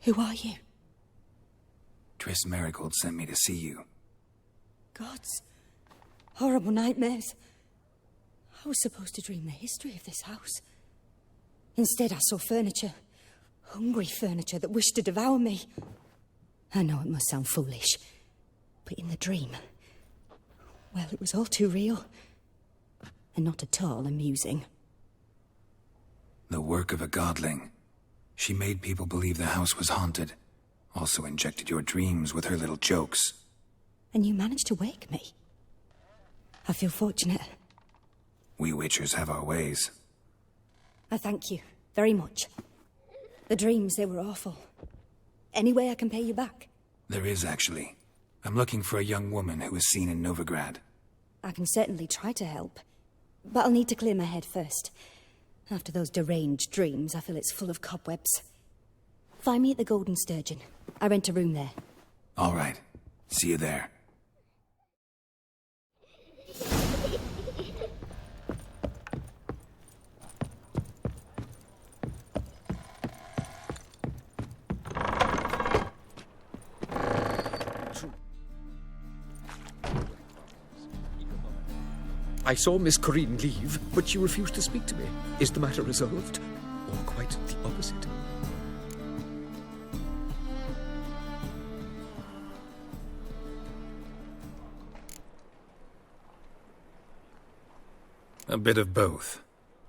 Who are you? Triss Merigold sent me to see you. Gods. Horrible nightmares. I was supposed to dream the history of this house. Instead, I saw furniture. Hungry furniture that wished to devour me. I know it must sound foolish, but in the dream, well, it was all too real. And not at all amusing. The work of a godling. She made people believe the house was haunted. Also injected your dreams with her little jokes. And you managed to wake me. I feel fortunate. We witchers have our ways. I thank you very much. The dreams, they were awful. Any way I can pay you back? There is, actually. I'm looking for a young woman who was seen in Novigrad. I can certainly try to help. But I'll need to clear my head first. After those deranged dreams, I feel it's full of cobwebs. Find me at the Golden Sturgeon. I rent a room there. All right. See you there. I saw Miss Corinne leave, but she refused to speak to me. Is the matter resolved? Or quite the opposite? A bit of both.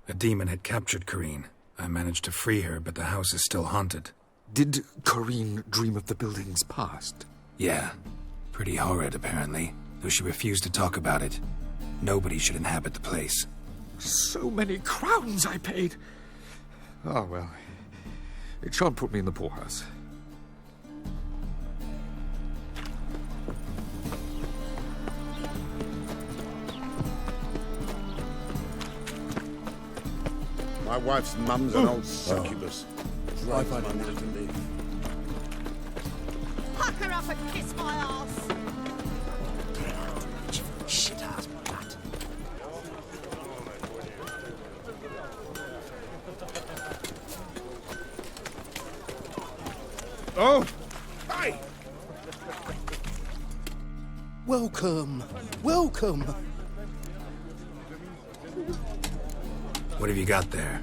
A demon had captured Corinne. I managed to free her, but the house is still haunted. Did Corinne dream of the building's past? Yeah. Pretty horrid, apparently, though she refused to talk about it. Nobody should inhabit the place. So many crowns I paid! Oh, well. It shan't put me in the poorhouse. My wife's mum's an old succubus. Drives my mother to leave. Puck her up and kiss my ass! Shit ass bat. Oh! Hey! Welcome! Welcome! What have you got there?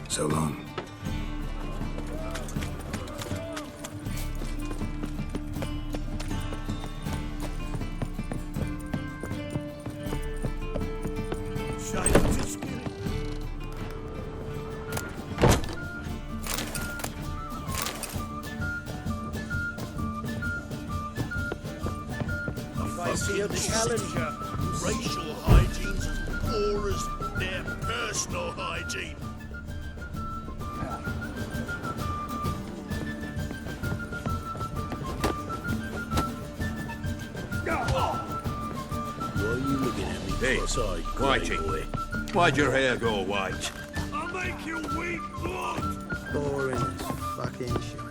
So long. I see a challenger. Racial hygiene's as poor as their personal hygiene. Hey, Whitey, why'd your hair go white? I'll make you weep blood! Boring as fucking shit.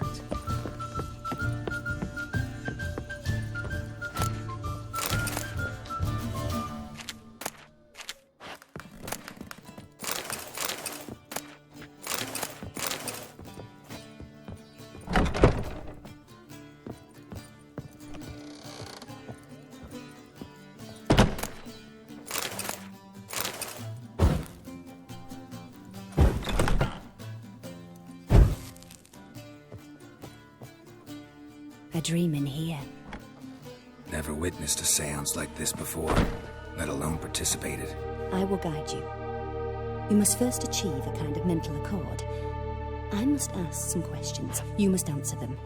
A dream in here. Never witnessed a seance like this before, let alone participated. I will guide you. You must first achieve a kind of mental accord. I must ask some questions. You must answer them.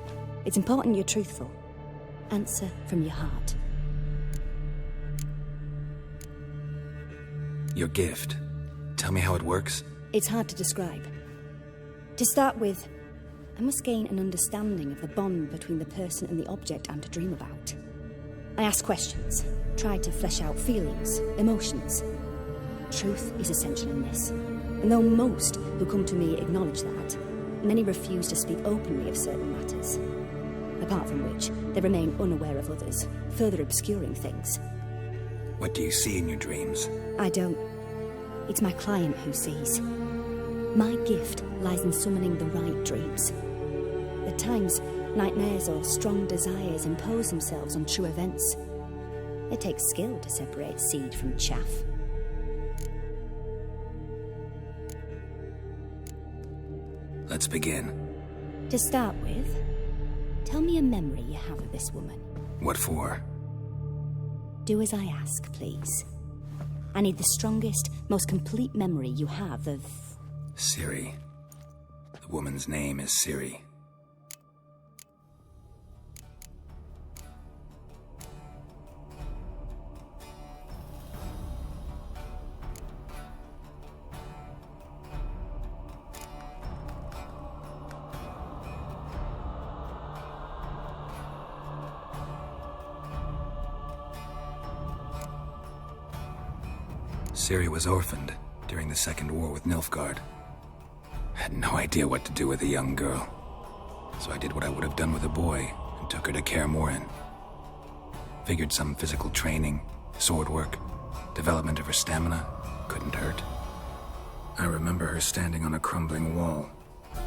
It's important you're truthful. Answer from your heart. Your gift. Tell me how it works. It's hard to describe. To start with, I must gain an understanding of the bond between the person and the object I'm to dream about. I ask questions, try to flesh out feelings, emotions. Truth is essential in this, and though most who come to me acknowledge that, many refuse to speak openly of certain matters. Apart from which, they remain unaware of others, further obscuring things. What do you see in your dreams? I don't. It's my client who sees. My gift lies in summoning the right dreams. At times, nightmares or strong desires impose themselves on true events. It takes skill to separate seed from chaff. Let's begin. To start with, tell me a memory you have of this woman. What for? Do as I ask, please. I need the strongest, most complete memory you have of... Ciri. The woman's name is Ciri. Ciri was orphaned during the Second War with Nilfgaard. I had no idea what to do with a young girl, so I did what I would have done with a boy and took her to Kaer Morhen. Figured some physical training, sword work, development of her stamina couldn't hurt. I remember her standing on a crumbling wall.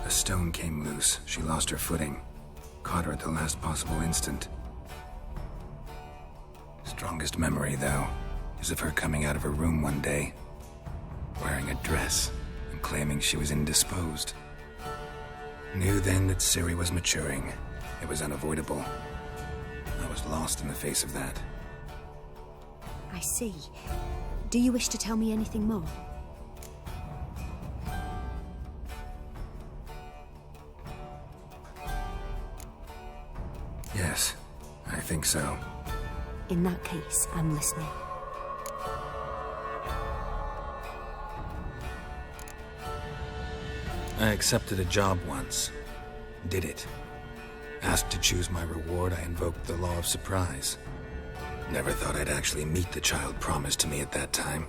A stone came loose, she lost her footing, caught her at the last possible instant. Strongest memory, though, is of her coming out of her room one day, wearing a dress and claiming she was indisposed. Knew then that Ciri was maturing. It was unavoidable. I was lost in the face of that. I see. Do you wish to tell me anything more? Yes, I think so. In that case, I'm listening. I accepted a job once. Did it. Asked to choose my reward, I invoked the law of surprise. Never thought I'd actually meet the child promised to me at that time.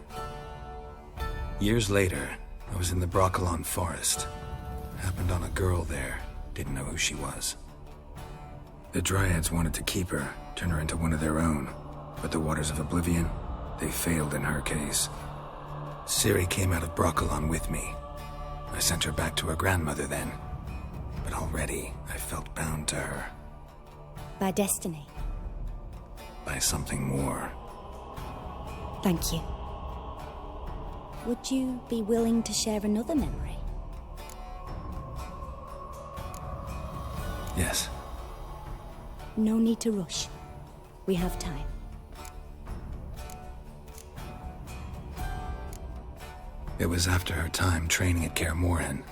Years later, I was in the Broccolon forest. Happened on a girl there. Didn't know who she was. The Dryads wanted to keep her, turn her into one of their own. But the Waters of Oblivion, they failed in her case. Ciri came out of Broccolon with me. I sent her back to her grandmother then. But already, I felt bound to her. By destiny? By something more. Thank you. Would you be willing to share another memory? Yes. No need to rush. We have time. It was after her time training at Kaer Morhen.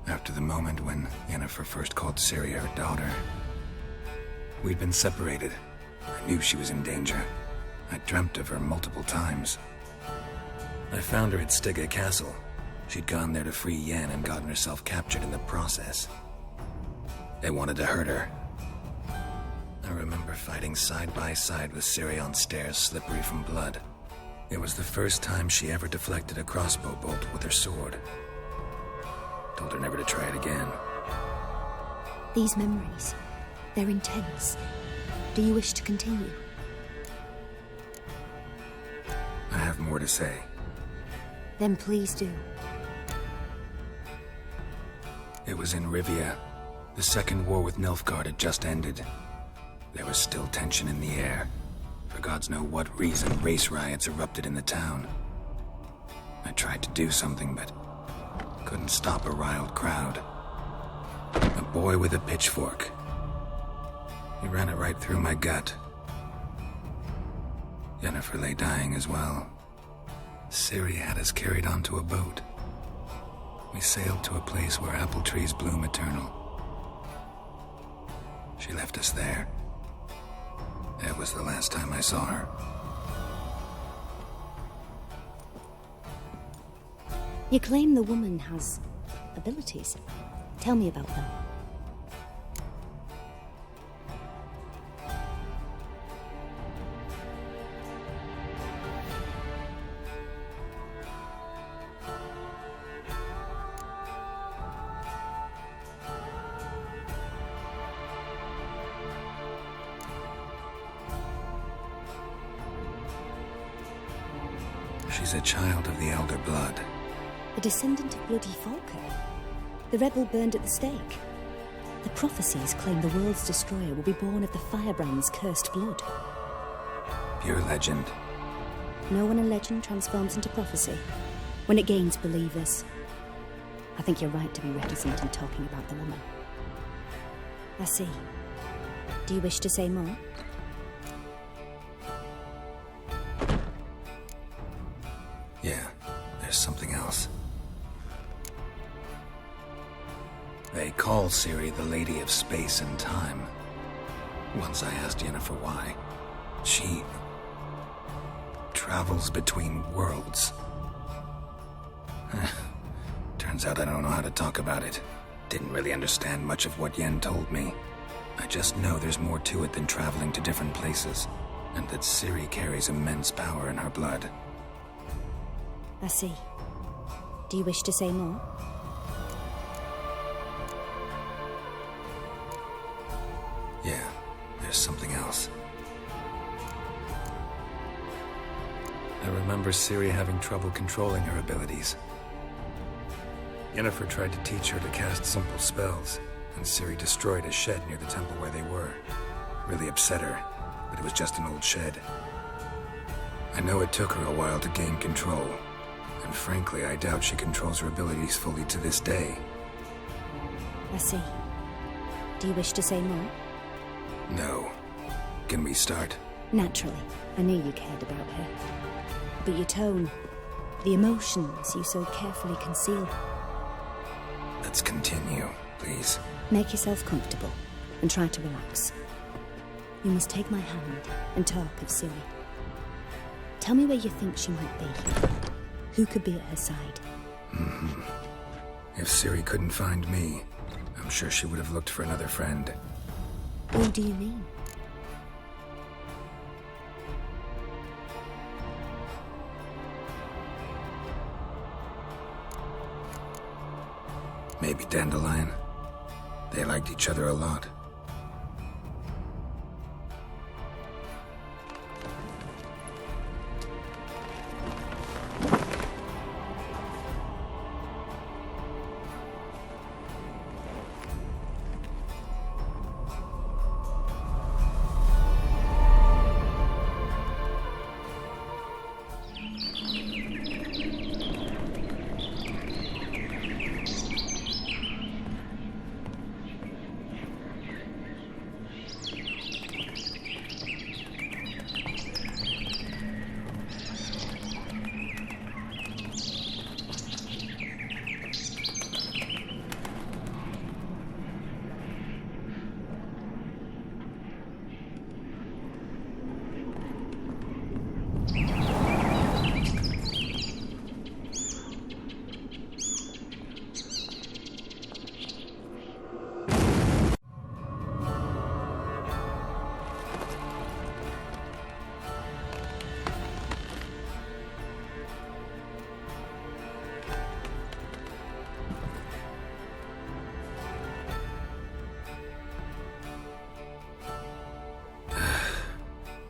After the moment when Yennefer first called Ciri her daughter. We'd been separated. I knew she was in danger. I dreamt of her multiple times. I found her at Stygga Castle. She'd gone there to free Yen and gotten herself captured in the process. They wanted to hurt her. I remember fighting side by side with Ciri on stairs slippery from blood. It was the first time she ever deflected a crossbow bolt with her sword. Told her never to try it again. These memories, they're intense. Do you wish to continue? I have more to say. Then please do. It was in Rivia. The Second War with Nilfgaard had just ended. There was still tension in the air. For gods know what reason, race riots erupted in the town. I tried to do something, but couldn't stop a riled crowd. A boy with a pitchfork. He ran it right through my gut. Yennefer lay dying as well. Ciri had us carried onto a boat. We sailed to a place where apple trees bloom eternal. She left us there. That was the last time I saw her. You claim the woman has abilities. Tell me about them. She's a child of the Elder Blood. A descendant of bloody Falker. The rebel burned at the stake. The prophecies claim the world's destroyer will be born of the firebrand's cursed blood. Pure legend. Know when a legend transforms into prophecy? When it gains believers. I think you're right to be reticent in talking about the woman. I see. Do you wish to say more? Yeah, there's something else. They call Ciri the Lady of Space and Time. Once I asked Yennefer why. She travels between worlds. Turns out I don't know how to talk about it. Didn't really understand much of what Yen told me. I just know there's more to it than traveling to different places, and that Ciri carries immense power in her blood. I see. Do you wish to say more? Yeah, there's something else. I remember Ciri having trouble controlling her abilities. Yennefer tried to teach her to cast simple spells, and Ciri destroyed a shed near the temple where they were. Really upset her, but it was just an old shed. I know it took her a while to gain control, and frankly, I doubt she controls her abilities fully to this day. I see. Do you wish to say more? No. Can we start? Naturally. I knew you cared about her. But your tone, the emotions you so carefully conceal. Let's continue, please. Make yourself comfortable and try to relax. You must take my hand and talk of Ciri. Tell me where you think she might be. Who could be at her side? If Ciri couldn't find me, I'm sure she would have looked for another friend. Who do you mean? Maybe Dandelion. They liked each other a lot.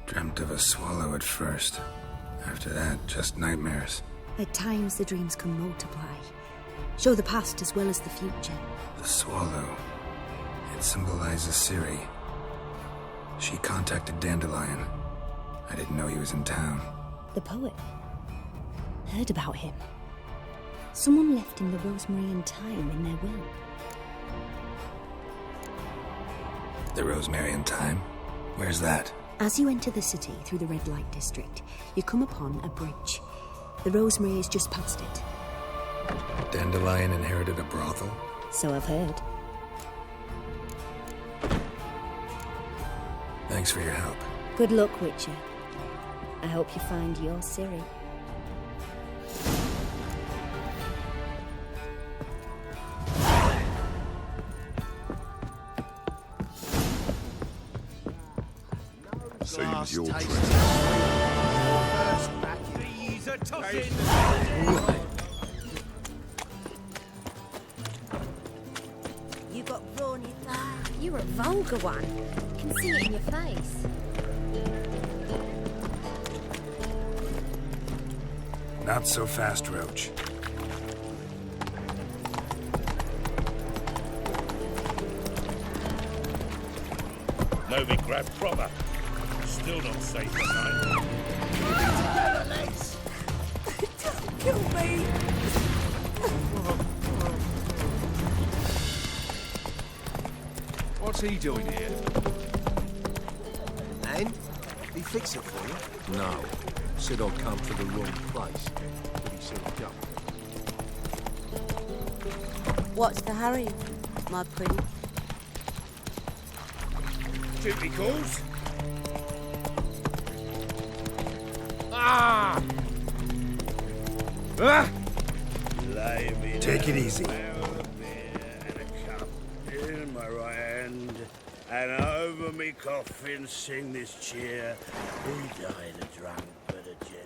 Dreamt of a swallow at first. After that, just nightmares. At times the dreams can multiply. Show the past as well as the future. The swallow. It symbolizes Ciri. She contacted Dandelion. I didn't know he was in town. The poet. Heard about him. Someone left him the rosemary and thyme in their will. The rosemary and thyme? Where's that? As you enter the city through the red light district, you come upon a bridge. The rosemary is just past it. Dandelion inherited a brothel? So I've heard. Thanks for your help. Good luck, Witcher. I hope you find your Ciri. Seems your turn. You got brawny thighs. You're a vulgar one. I can see it in your face. Not so fast, Roach. No big grab proper. Still not safe tonight. Together, lads! Don't kill me! What's he doing here? And? He fix it for you? No. Said I'd come to the wrong place. But he said he'd come. What's the hurry, my pretty? Duty calls. Ah! Ah! Take it easy. And a cup in my right hand, and over me coffin sing this cheer. He died a drunk, but a gent.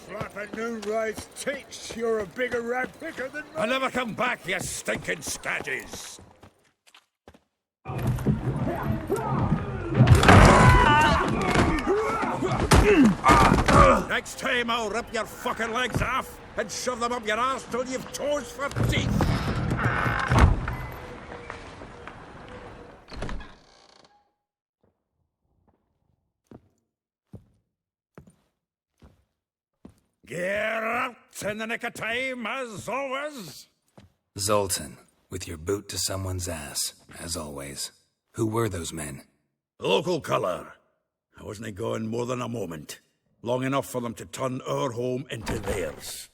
Slap at Noonrise teach you're a bigger rag picker than me. I'll never come back, you stinking stagges! Next time I'll rip your fucking legs off and shove them up your arse till you've toes for teeth! Geralt in the nick of time, as always. Zoltan, with your boot to someone's ass, as always. Who were those men? Local colour. I wasn't gone more than a moment. Long enough for them to turn our home into theirs.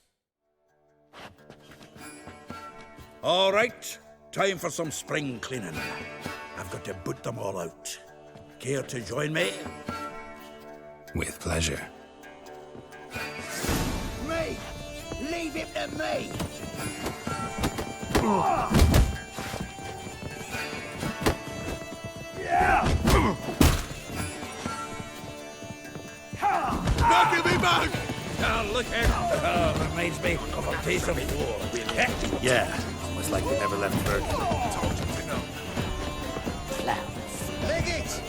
All right, time for some spring cleaning. I've got to boot them all out. Care to join me? With pleasure. Me! Leave him to me! Knock me back! Oh, look at reminds me of a piece of war. Yeah, almost like they never left Bergen. Told you to know. Leg it!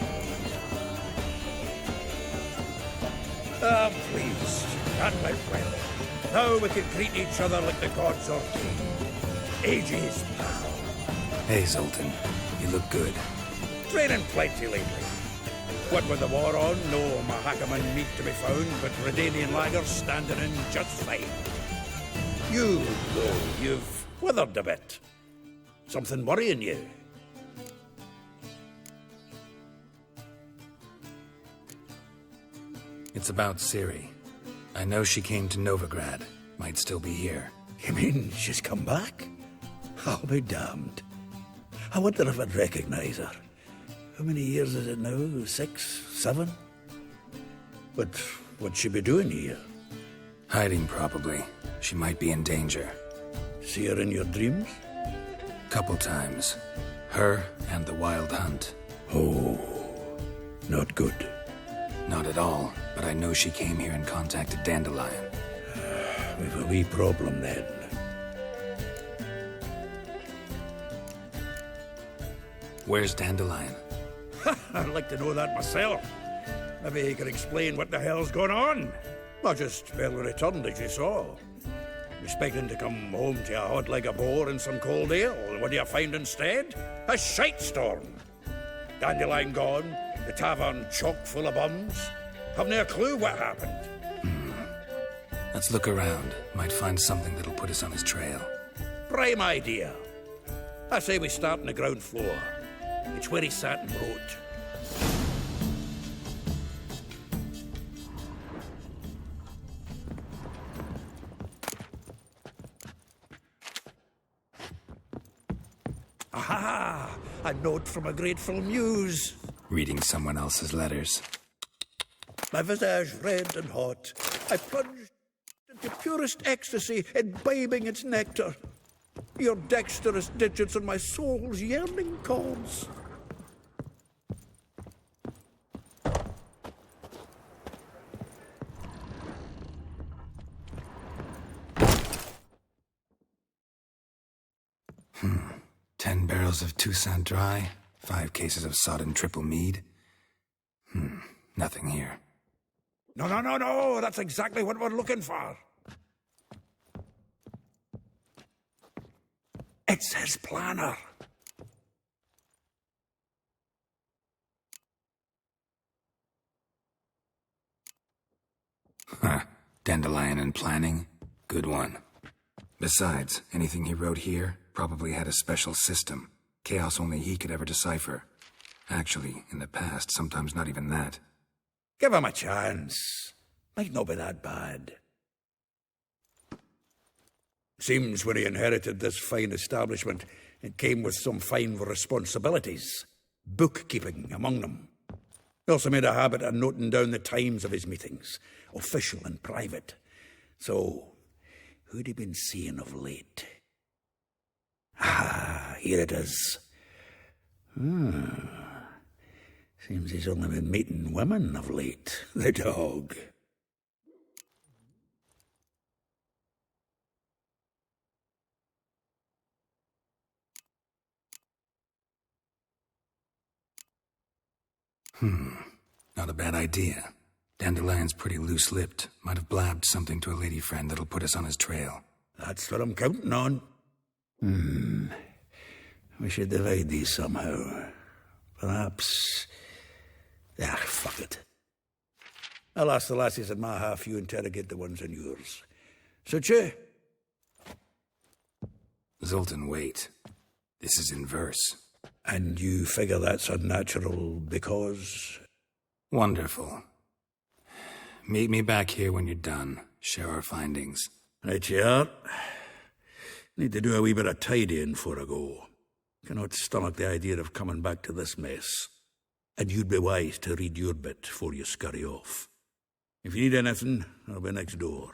Ah, please. That went well. Now we can greet each other like the gods ordained. Ages, pal. Hey, Zoltan. You look good. Training plenty lately. What with the war on, no Mahakaman meat to be found, but Redanian lagers standing in just fine. You, though, you've withered a bit. Something worrying you? It's about Ciri. I know she came to Novigrad. Might still be here. You mean she's come back? I'll be damned. I wonder if I'd recognize her. How many years is it now? 6, 7? But what'd she be doing here? Hiding, probably. She might be in danger. See her in your dreams? Couple times. Her and the Wild Hunt. Oh, not good. Not at all, but I know she came here and contacted Dandelion. We've a wee problem then. Where's Dandelion? I'd like to know that myself. Maybe he could explain what the hell's going on. I just barely returned, as you saw. Expecting to come home to a hod like a boar and some cold ale, and what do you find instead? A shite storm. Dandelion gone, the tavern chock full of bums. Haven't a clue what happened. Let's look around. Might find something that'll put us on his trail. Prime idea. I say we start on the ground floor. It's where he sat and wrote. Aha! A note from a grateful muse. Reading someone else's letters. My visage red and hot, I plunged into purest ecstasy, imbibing its nectar. Your dexterous digits on my soul's yearning chords. Hmm. 10 barrels of Toussaint Dry, 5 cases of sodden triple mead. Nothing here. No, that's exactly what we're looking for. It's his planner. Huh. Dandelion and planning? Good one. Besides, anything he wrote here probably had a special system. Chaos only he could ever decipher. Actually, in the past, sometimes not even that. Give him a chance. Might not be that bad. Seems when he inherited this fine establishment, it came with some fine responsibilities. Bookkeeping among them. He also made a habit of noting down the times of his meetings, official and private. So, who'd he been seeing of late? Ah, here it is. Seems he's only been meeting women of late, the dog. Not a bad idea. Dandelion's pretty loose-lipped. Might have blabbed something to a lady friend that'll put us on his trail. That's what I'm counting on. We should divide these somehow. Perhaps... fuck it. I'll ask the lassies in my half, you interrogate the ones in yours. Suit you? Zoltan, wait. This is in verse. And you figure that's unnatural because... Wonderful. Meet me back here when you're done. Share our findings. Right you are. Need to do a wee bit of tidying before I go. Cannot stomach the idea of coming back to this mess. And you'd be wise to read your bit before you scurry off. If you need anything, I'll be next door.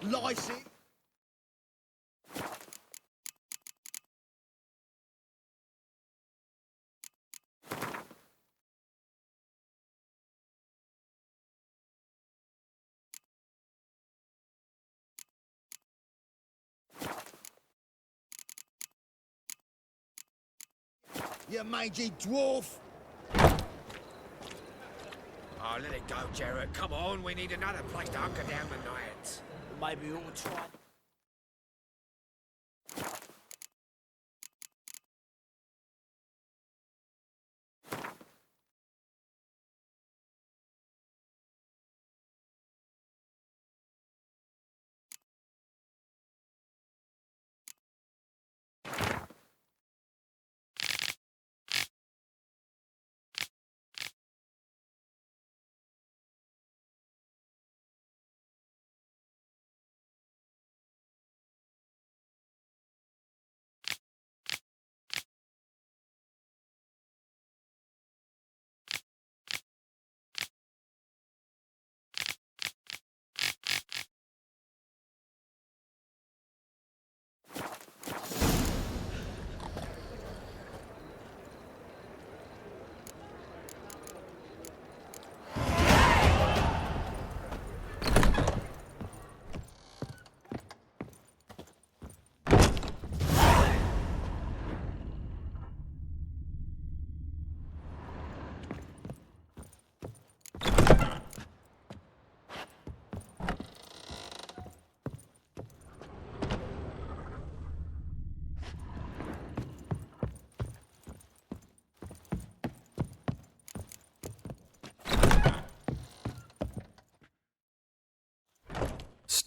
License. You mangy dwarf! Oh, let it go, Geralt. Come on, we need another place to hunker down tonight. Maybe we ought to try.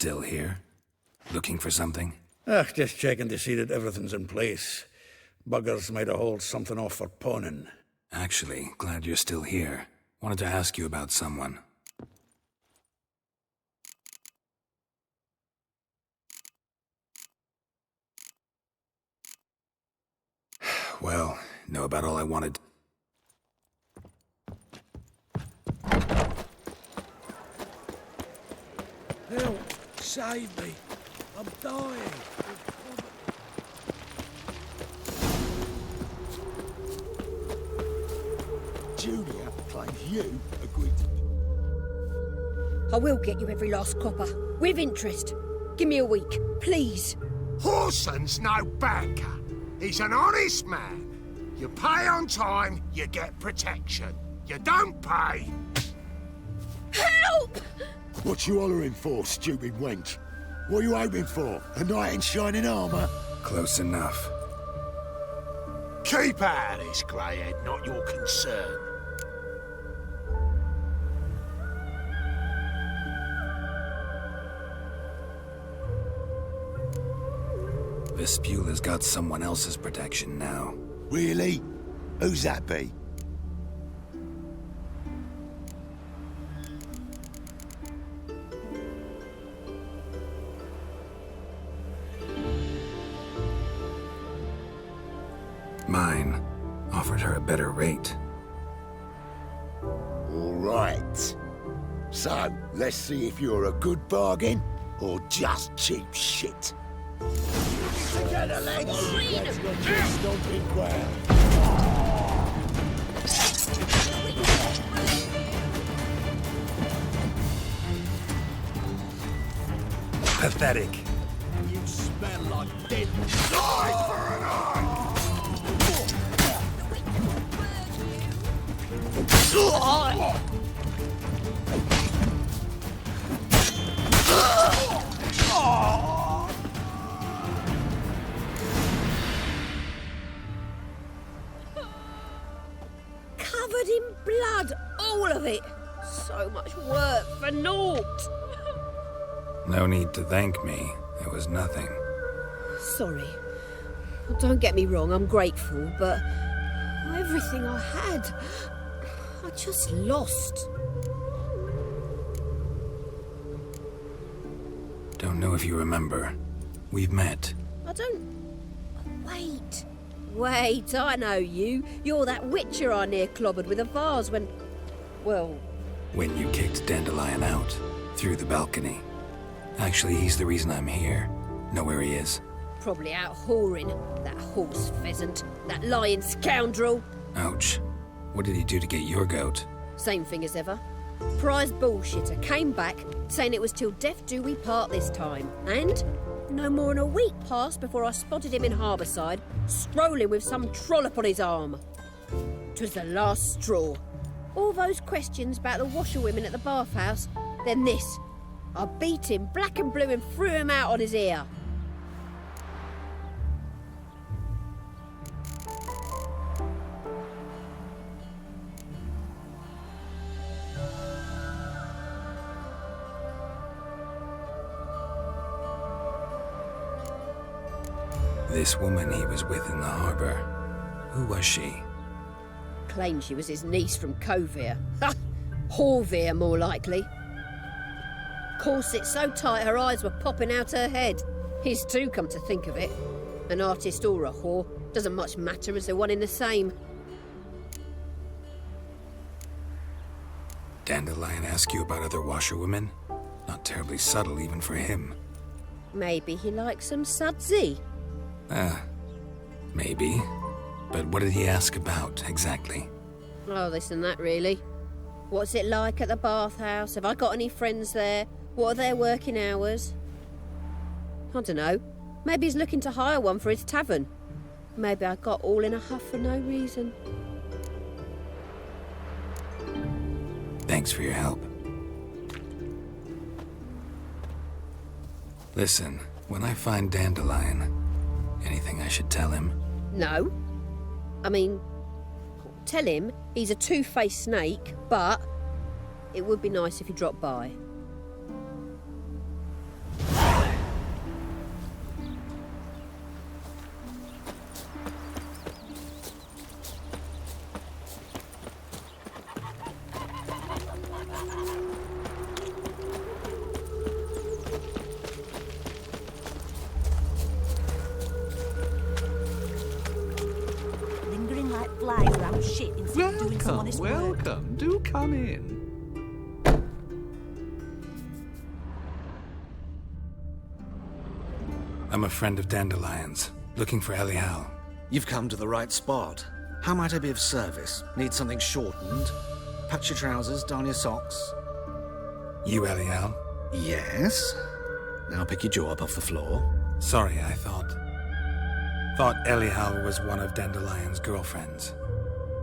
Still here? Looking for something? Just checking to see that everything's in place. Buggers might have hauled something off for pawning. Actually, glad you're still here. Wanted to ask you about someone. Well, know about all I wanted. Help! Save me! I'm dying! Julia claims you agreed to... I will get you every last copper, with interest. Give me a week, please. Horson's no banker. He's an honest man. You pay on time, you get protection. You don't pay... Help! What you hollering for, stupid wench? What are you hoping for? A knight in shining armour? Close enough. Keep out of this, greyhead, not your concern. Vespula's got someone else's protection now. Really? Who's that be? Mine offered her a better rate. All right. So, let's see if you're a good bargain or just cheap shit. Together, legs! Let's not just stomping ground. Pathetic. You smell like dead. Die for an eye! Covered in blood, all of it. So much work for naught. No need to thank me. It was nothing. Sorry. Don't get me wrong, I'm grateful, but everything I had, I just lost. Don't know if you remember. We've met. I don't... Wait. Wait, I know you. You're that witcher I near clobbered with a vase when... Well... When you kicked Dandelion out. Through the balcony. Actually, he's the reason I'm here. Know where he is? Probably out whoring. That horse pheasant. That lying scoundrel. Ouch. What did he do to get your goat? Same thing as ever. Prize bullshitter came back saying it was till death do we part this time. And no more than a week passed before I spotted him in Harbourside, strolling with some trollop on his arm. 'Twas the last straw. All those questions about the washerwomen at the bathhouse, then this. I beat him black and blue and threw him out on his ear. This woman he was with in the harbour. Who was she? Claimed she was his niece from Kovir. Ha! Horvir, more likely. Corset so tight her eyes were popping out her head. His too, come to think of it. An artist or a whore doesn't much matter as they're one in the same. Dandelion ask you about other washerwomen? Not terribly subtle even for him. Maybe he likes some sudsy. Maybe. But what did he ask about, exactly? Oh, this and that, really. What's it like at the bathhouse? Have I got any friends there? What are their working hours? I don't know. Maybe he's looking to hire one for his tavern. Maybe I got all in a huff for no reason. Thanks for your help. Listen, when I find Dandelion, anything I should tell him? No. I mean, tell him he's a two-faced snake, but it would be nice if he dropped by. of shit instead of doing some honest work. Welcome. Do come in. I'm a friend of Dandelion's, looking for Elial. You've come to the right spot. How might I be of service? Need something shortened? Patch your trousers, darn your socks. You Elial? Yes. Now pick your jaw up off the floor. Sorry, I thought Elial was one of Dandelion's girlfriends.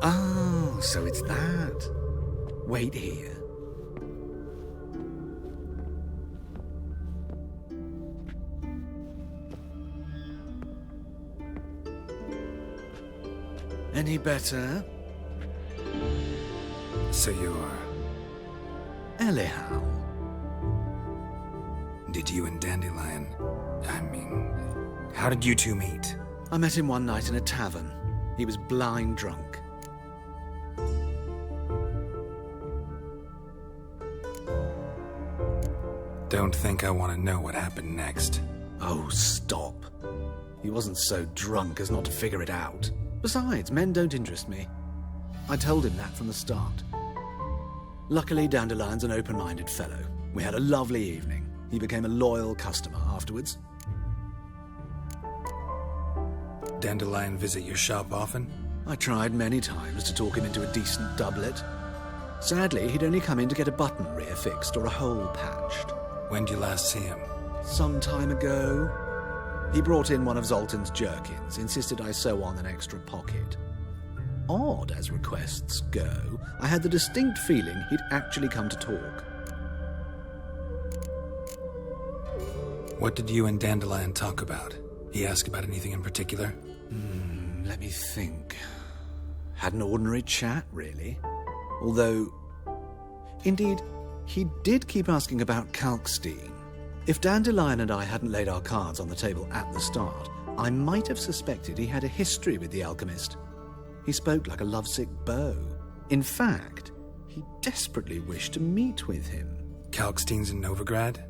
Oh, so it's that. Wait here. Any better? So you're... Elial. Did you and Dandelion... how did you two meet? I met him one night in a tavern. He was blind drunk. Don't think I want to know what happened next. Oh, stop. He wasn't so drunk as not to figure it out. Besides, men don't interest me. I told him that from the start. Luckily, Dandelion's an open-minded fellow. We had a lovely evening. He became a loyal customer afterwards. Dandelion visit your shop often? I tried many times to talk him into a decent doublet. Sadly, he'd only come in to get a button rear fixed or a hole patched. When did you last see him? Some time ago. He brought in one of Zoltan's jerkins, insisted I sew on an extra pocket. Odd as requests go, I had the distinct feeling he'd actually come to talk. What did you and Dandelion talk about? He asked about anything in particular? Let me think. Had an ordinary chat, really. Although, indeed, he did keep asking about Kalkstein. If Dandelion and I hadn't laid our cards on the table at the start, I might have suspected he had a history with the alchemist. He spoke like a lovesick beau. In fact, he desperately wished to meet with him. Kalkstein's in Novigrad?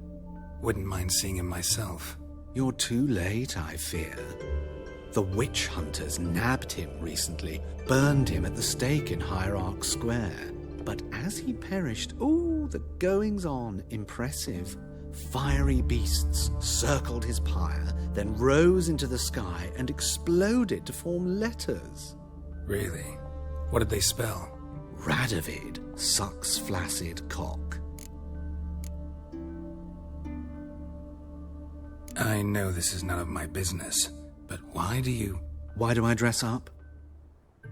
Wouldn't mind seeing him myself. You're too late, I fear. The witch hunters nabbed him recently, burned him at the stake in Hierarch Square. But as he perished, the goings-on, impressive. Fiery beasts circled his pyre, then rose into the sky and exploded to form letters. Really? What did they spell? Radovid sucks flaccid cock. I know this is none of my business, but why do I dress up?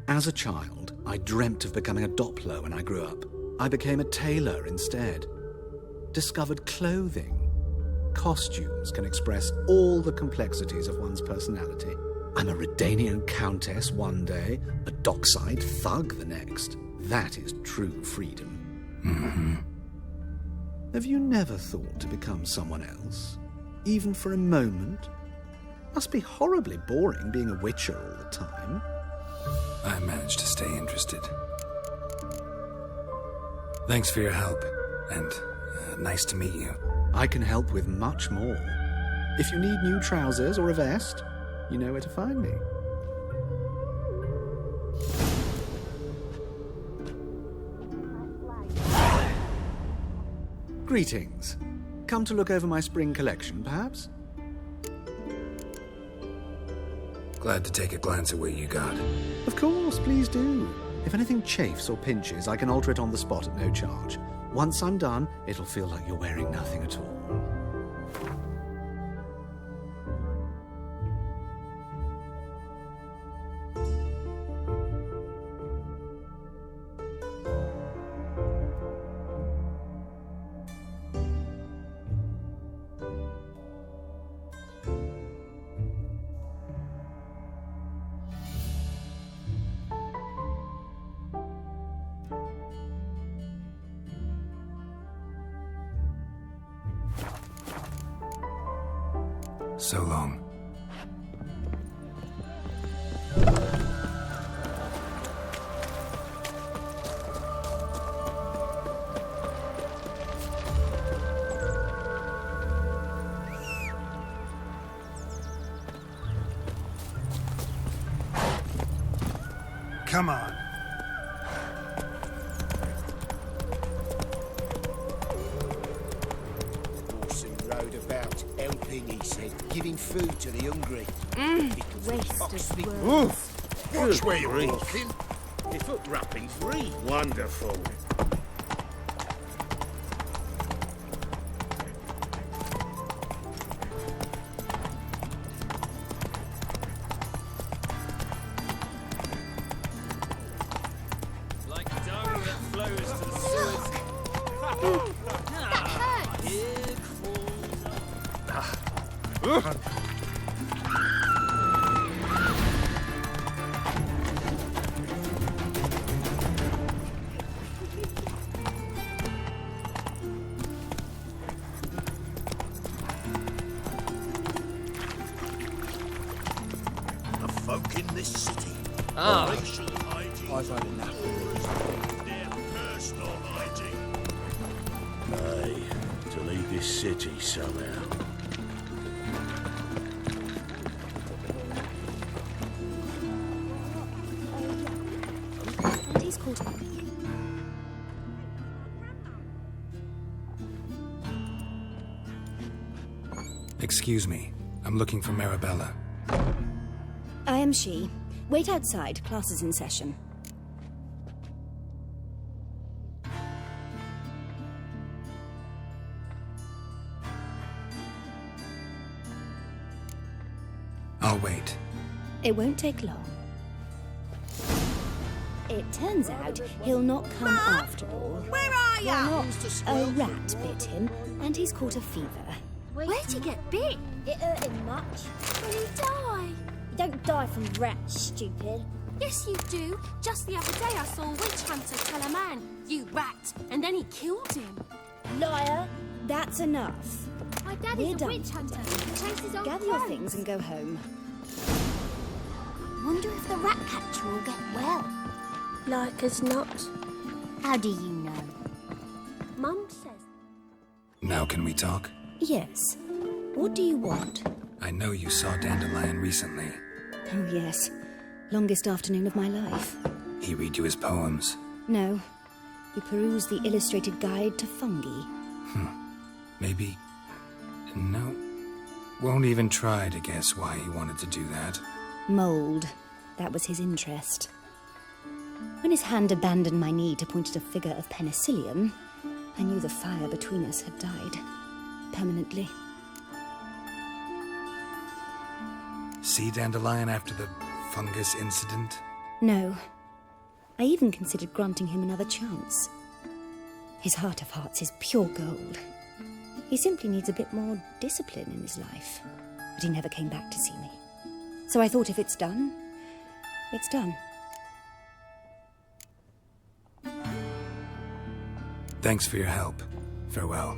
As a child, I dreamt of becoming a Doppler when I grew up. I became a tailor instead. Discovered clothing. Costumes can express all the complexities of one's personality. I'm a Redanian countess one day, a dockside thug the next. That is true freedom. Mm-hmm. Have you never thought to become someone else? Even for a moment? Must be horribly boring being a witcher all the time. I managed to stay interested. Thanks for your help, and nice to meet you. I can help with much more. If you need new trousers or a vest, you know where to find me. Greetings. Come to look over my spring collection, perhaps? Glad to take a glance at what you got. Of course, please do. If anything chafes or pinches, I can alter it on the spot at no charge. Once I'm done, it'll feel like you're wearing nothing at all. So long. Come on. episode about helping, he said, giving food to the hungry. Waste of words. Watch where you're walking. Your foot wrapping's free. Wonderful. Like dough that flows to the sewers. That hurts. Here crawls up. The folk in this city. Ah. Racial hygiene. I've had enough of Their personal hygiene. Aye, to leave this city somehow. And he's called... Excuse me. I'm looking for Marabella. I am she. Wait outside. Class is in session. I'll wait. It won't take long. It turns out he'll not come after all. Where are ya? A rat bit him, and he's caught a fever. Where'd you get bit? It hurt him much. Will he die? You don't die from rats, stupid. Yes, you do. Just the other day I saw a witch hunter tell a man, "You rat," and then he killed him. Liar. That's enough. My daddy's We're a done witch hunter. He chases old Gather your crows. things and go home. Wonder if the rat catcher will get well. Like as not. How do you know? Mum says. Now can we talk? Yes. What do you want? I know you saw Dandelion recently. Oh, yes. Longest afternoon of my life. He read you his poems. No. He perused the illustrated guide to fungi. Maybe... No. Won't even try to guess why he wanted to do that. Mould. That was his interest. When his hand abandoned my knee to point at a figure of penicillium, I knew the fire between us had died. Permanently. See Dandelion after the fungus incident? No. I even considered granting him another chance. His heart of hearts is pure gold. He simply needs a bit more discipline in his life. But he never came back to see me. So I thought if it's done, it's done. Thanks for your help. Farewell.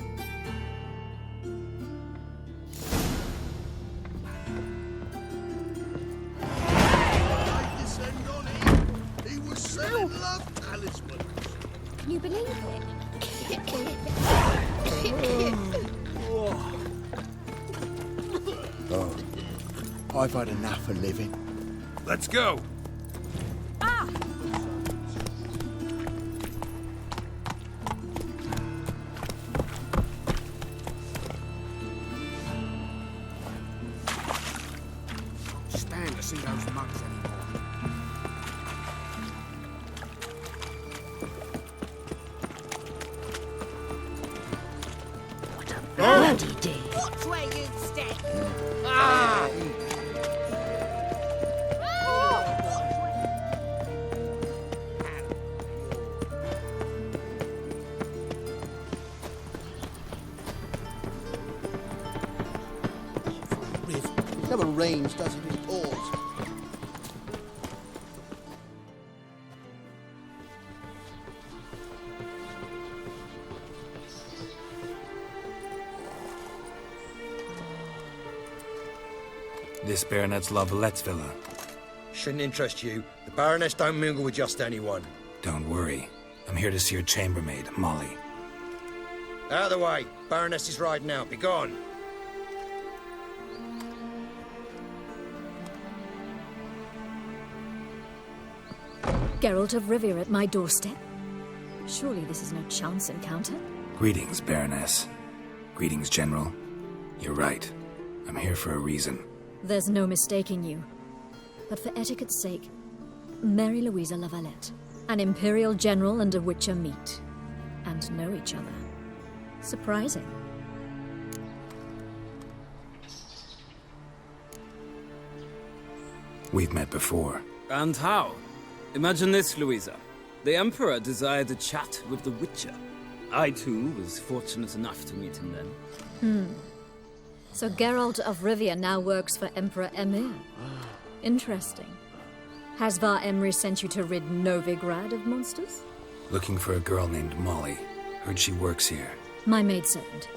He was selling love talismans. Can you believe it? Oh, I've had enough of living. Let's go. Stand to see those mugs anymore. Bloody day. Watch where you step. It never rains, does it? It pours. This baronet's La Valette's villa. Shouldn't interest you. The Baroness don't mingle with just anyone. Don't worry. I'm here to see your chambermaid, Molly. Out of the way. Baroness is riding out. Be gone. Geralt of Rivia at my doorstep. Surely this is no chance encounter. Greetings, Baroness. Greetings, General. You're right. I'm here for a reason. There's no mistaking you. But for etiquette's sake, Mary Louisa Lavalette, an Imperial General and a Witcher meet, and know each other. Surprising. We've met before. And how? Imagine this, Louisa. The Emperor desired a chat with the Witcher. I, too, was fortunate enough to meet him then. So Geralt of Rivia now works for Emperor Emir. Interesting. Has Var Emry sent you to rid Novigrad of monsters? Looking for a girl named Molly. Heard she works here. My maidservant.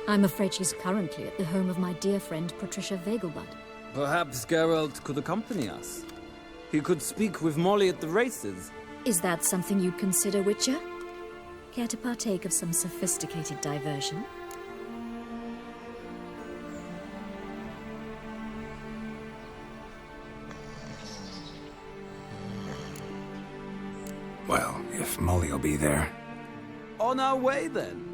I'm afraid she's currently at the home of my dear friend Patricia Vegelbud. Perhaps Geralt could accompany us. He could speak with Molly at the races. Is that something you'd consider, Witcher? Care to partake of some sophisticated diversion? Well, if Molly will be there. On our way, then.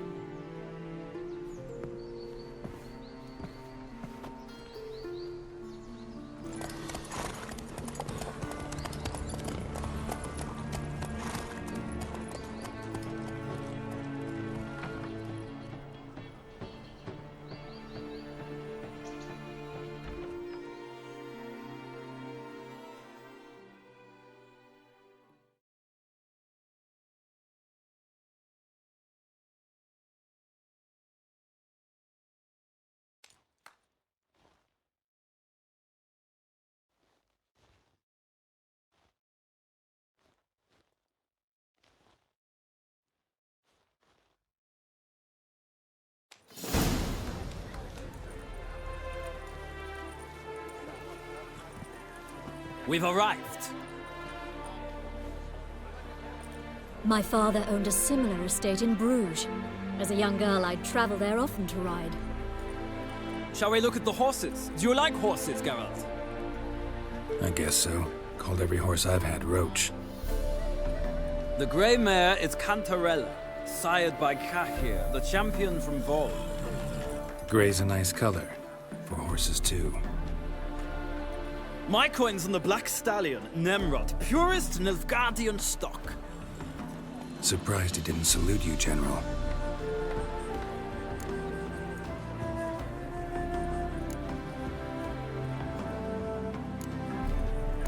We've arrived. My father owned a similar estate in Bruges. As a young girl, I'd travel there often to ride. Shall we look at the horses? Do you like horses, Geralt? I guess so. Called every horse I've had Roach. The grey mare is Cantarella, sired by Cahir, the champion from Vol. Gray's a nice color. For horses, too. My coin's on the Black Stallion, Nemrod, purest Nilfgaardian stock. Surprised he didn't salute you, General.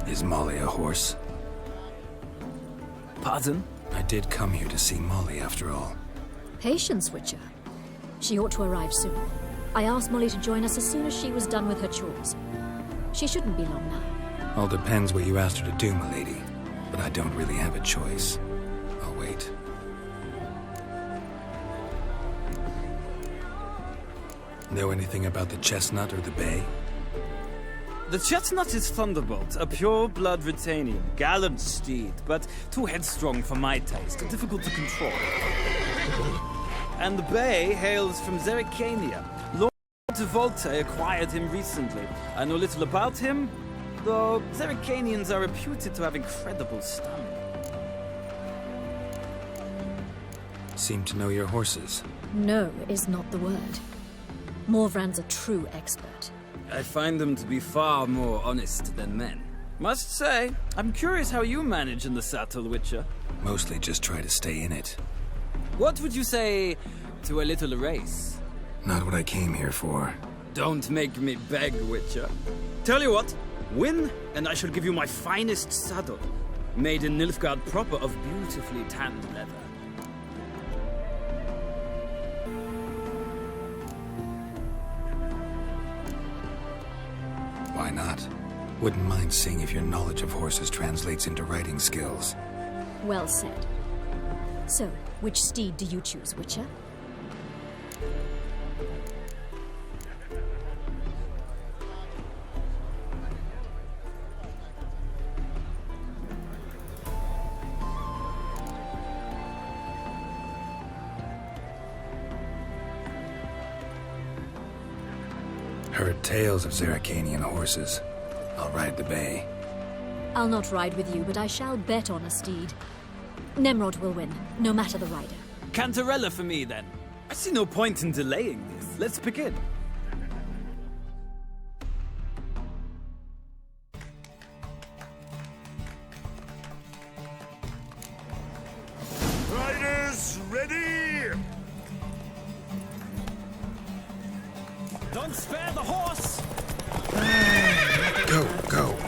Is Molly a horse? Pardon? I did come here to see Molly, after all. Patience, Witcher. She ought to arrive soon. I asked Molly to join us as soon as she was done with her chores. She shouldn't be long now. All depends what you asked her to do, milady. But I don't really have a choice. I'll wait. Know anything about the chestnut or the bay? The chestnut is Thunderbolt, a pure-blood Retanian, gallant steed, but too headstrong for my taste, difficult to control. And the bay hails from Zerrikania. Lord de Volte acquired him recently. I know little about him, though Zerrikanians are reputed to have incredible stamina. Seem to know your horses. No is not the word. Morvran's a true expert. I find them to be far more honest than men. Must say, I'm curious how you manage in the saddle, Witcher. Mostly just try to stay in it. What would you say to a little race? Not what I came here for. Don't make me beg, Witcher. Tell you what, win, and I shall give you my finest saddle. Made in Nilfgaard proper of beautifully tanned leather. Why not? Wouldn't mind seeing if your knowledge of horses translates into riding skills. Well said. So, which steed do you choose, Witcher? Heard tales of Zerrikanian horses. I'll ride the bay. I'll not ride with you, but I shall bet on a steed. Nemrod will win, no matter the rider. Cantarella for me, then. I see no point in delaying this. Let's begin. Don't spare the horse! Go, go.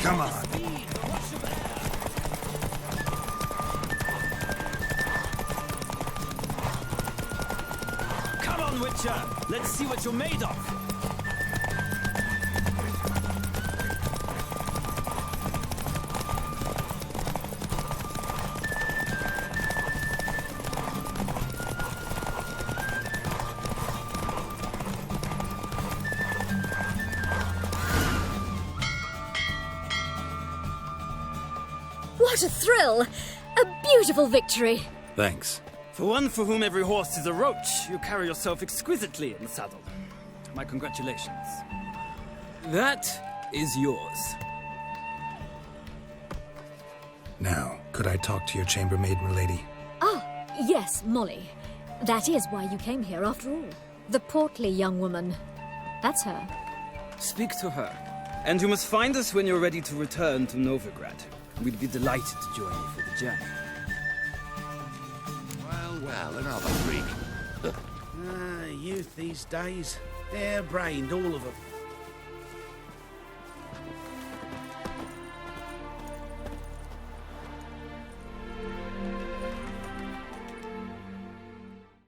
Come on. Come on, Witcher! Let's see what you're made of! What a thrill! A beautiful victory! Thanks. For one for whom every horse is a roach, you carry yourself exquisitely in the saddle. My congratulations. That is yours. Now, could I talk to your chambermaid, milady? Ah, yes, Molly. That is why you came here after all. The portly young woman. That's her. Speak to her. And you must find us when you're ready to return to Novigrad. We'd be delighted to join you for the journey. Well, another freak. Youth these days. Harebrained, all of them.